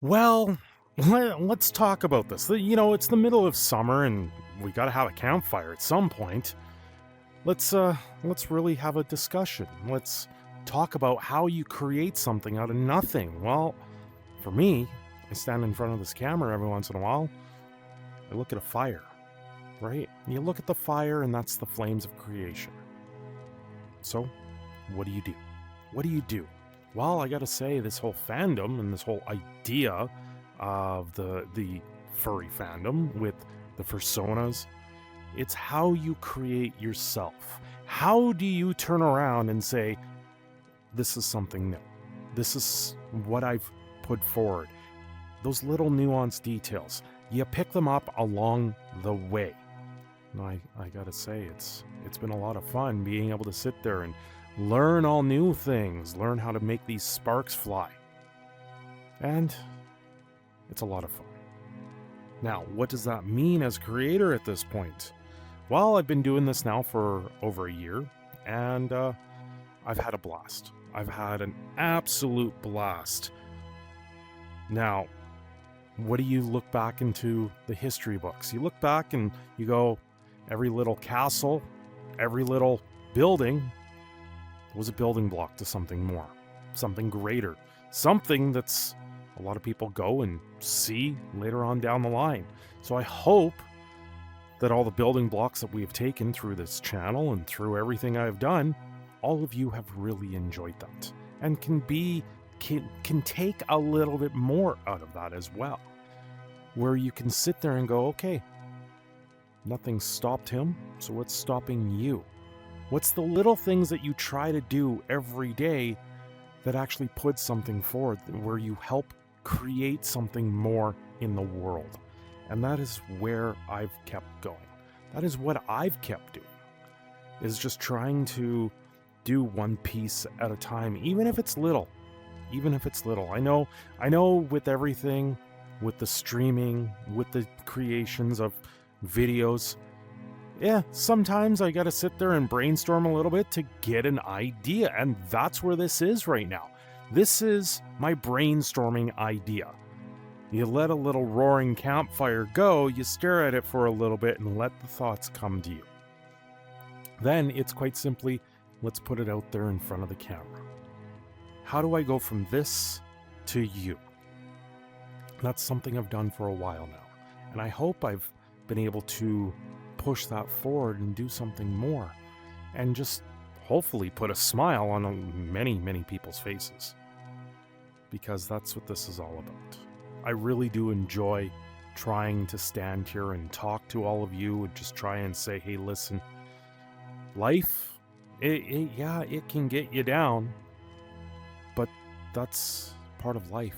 Well, let's talk about this. It's the middle of summer and we got to have a campfire at some point. Let's really have a discussion. Let's talk about how you create something out of nothing. Well, for me, I stand in front of this camera every once in a while. I look at a fire, right? You look at the fire and that's the flames of creation. So, what do you do? What do you do? Well, I gotta say, this whole fandom and this whole idea of the furry fandom with the personas, it's how you create yourself. How do you turn around and say, this is something new? This is what I've put forward. Those little nuanced details, you pick them up along the way. And I gotta say, it's been a lot of fun being able to sit there and learn all new things, learn how to make these sparks fly. And it's a lot of fun. Now, what does that mean as creator at this point? Well, I've been doing this now for over a year, and I've had a blast. I've had an absolute blast. Now, what do you look back into the history books? You look back and you go, every little castle, every little building was a building block to something more, something greater, something that's a lot of people go and see later on down the line. So I hope that all the building blocks that we have taken through this channel and through everything I've done, all of you have really enjoyed that and can take a little bit more out of that as well, where you can sit there and go, okay, nothing stopped him, so what's stopping you? What's the little things that you try to do every day that actually put something forward, where you help create something more in the world? And that is where I've kept going. That is what I've kept doing, is just trying to do one piece at a time, even if it's little. Even if it's little. I know with everything, with the streaming, with the creations of videos, yeah, sometimes I gotta sit there and brainstorm a little bit to get an idea, and that's where this is right now. This is my brainstorming idea. You let a little roaring campfire go, you stare at it for a little bit and let the thoughts come to you. Then it's quite simply, let's put it out there in front of the camera. How do I go from this to you? That's something I've done for a while now, and I hope I've been able to push that forward and do something more, and just hopefully put a smile on many people's faces, because that's what this is all about. I really do enjoy trying to stand here and talk to all of you and just try and say, hey, listen, life, it can get you down, but that's part of life.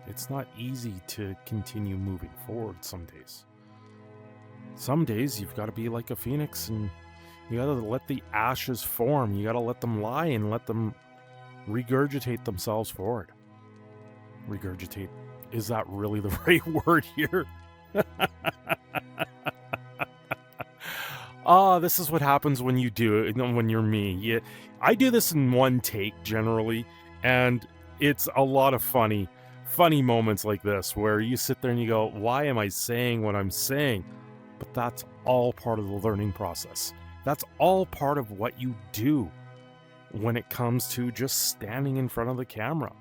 It's not easy to continue moving forward some days. Some days you've got to be like a phoenix and you got to let the ashes form. You got to let them lie and let them regurgitate themselves forward. Regurgitate. Is that really the right word here? This is what happens when you do it, when you're me. I do this in one take generally, and it's a lot of funny moments like this where you sit there and you go, why am I saying what I'm saying? But that's all part of the learning process. That's all part of what you do when it comes to just standing in front of the camera.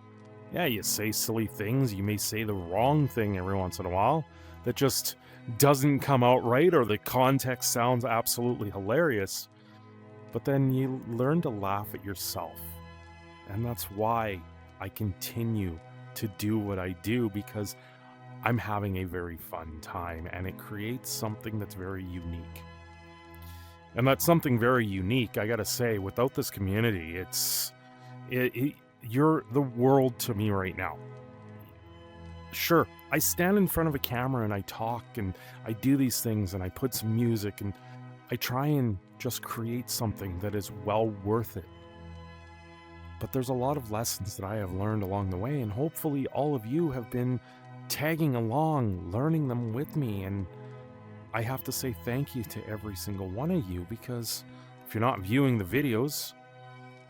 Yeah, you say silly things. You may say the wrong thing every once in a while that just doesn't come out right, or the context sounds absolutely hilarious. But then you learn to laugh at yourself. And that's why I continue to do what I do, because I'm having a very fun time, and it creates something that's very unique. And that's something very unique, I gotta say, without this community, you're the world to me right now. Sure, I stand in front of a camera and I talk and I do these things and I put some music and I try and just create something that is well worth it. But there's a lot of lessons that I have learned along the way, and hopefully all of you have been tagging along, learning them with me, and I have to say thank you to every single one of you, because if you're not viewing the videos,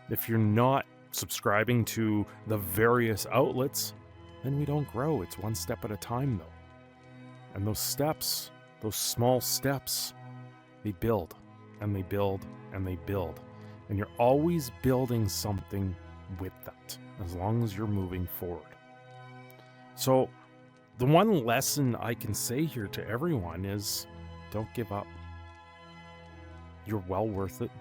if you're not subscribing to the various outlets, then we don't grow. It's one step at a time, though. And those steps, those small steps, they build and they build and they build. And you're always building something with that, as long as you're moving forward. So the one lesson I can say here to everyone is don't give up. You're well worth it.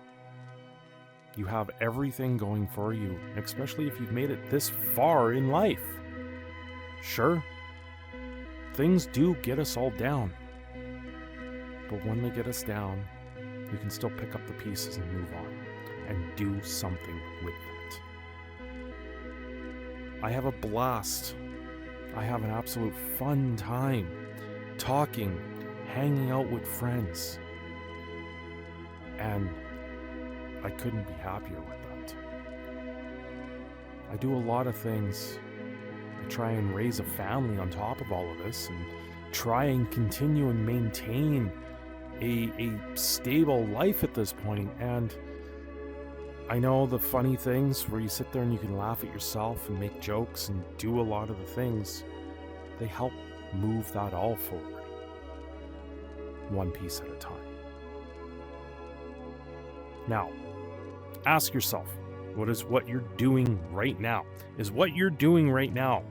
You have everything going for you, especially if you've made it this far in life. Sure, things do get us all down. But when they get us down, you can still pick up the pieces and move on and do something with that. I have a blast. I have an absolute fun time talking, hanging out with friends. And I couldn't be happier with that. I do a lot of things. I try and raise a family on top of all of this and try and continue and maintain a stable life at this point. And I know the funny things where you sit there and you can laugh at yourself and make jokes and do a lot of the things, they help move that all forward, one piece at a time. Now, ask yourself, what you're doing right now? Is what you're doing right now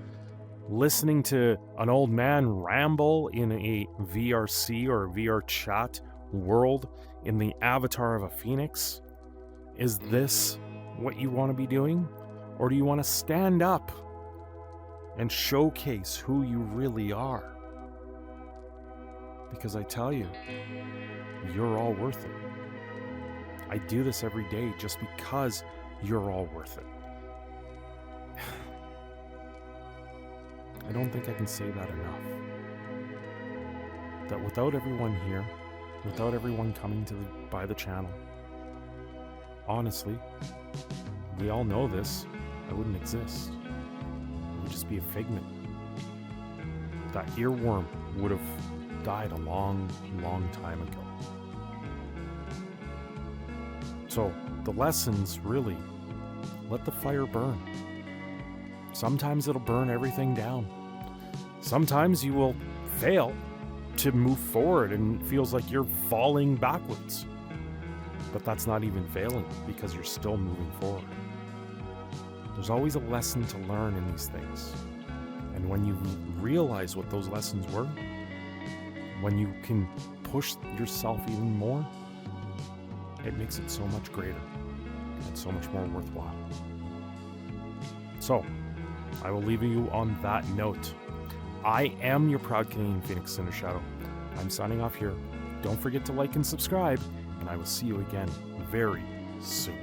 listening to an old man ramble in a VRC or VR chat world in the avatar of a phoenix? Is this what you want to be doing? Or do you want to stand up and showcase who you really are? Because I tell you, you're all worth it. I do this every day just because you're all worth it. I don't think I can say that enough. That without everyone here, without everyone coming to by the channel, honestly, we all know this, I wouldn't exist. It would just be a figment. That earworm would have died a long, long time ago. So the lessons really, let the fire burn. Sometimes it'll burn everything down. Sometimes you will fail to move forward and it feels like you're falling backwards. But that's not even failing because you're still moving forward. There's always a lesson to learn in these things. And when you realize what those lessons were, when you can push yourself even more, it makes it so much greater and so much more worthwhile. So, I will leave you on that note. I am your proud Canadian Phoenix, Cindershadow. I'm signing off here. Don't forget to like and subscribe, and I will see you again very soon.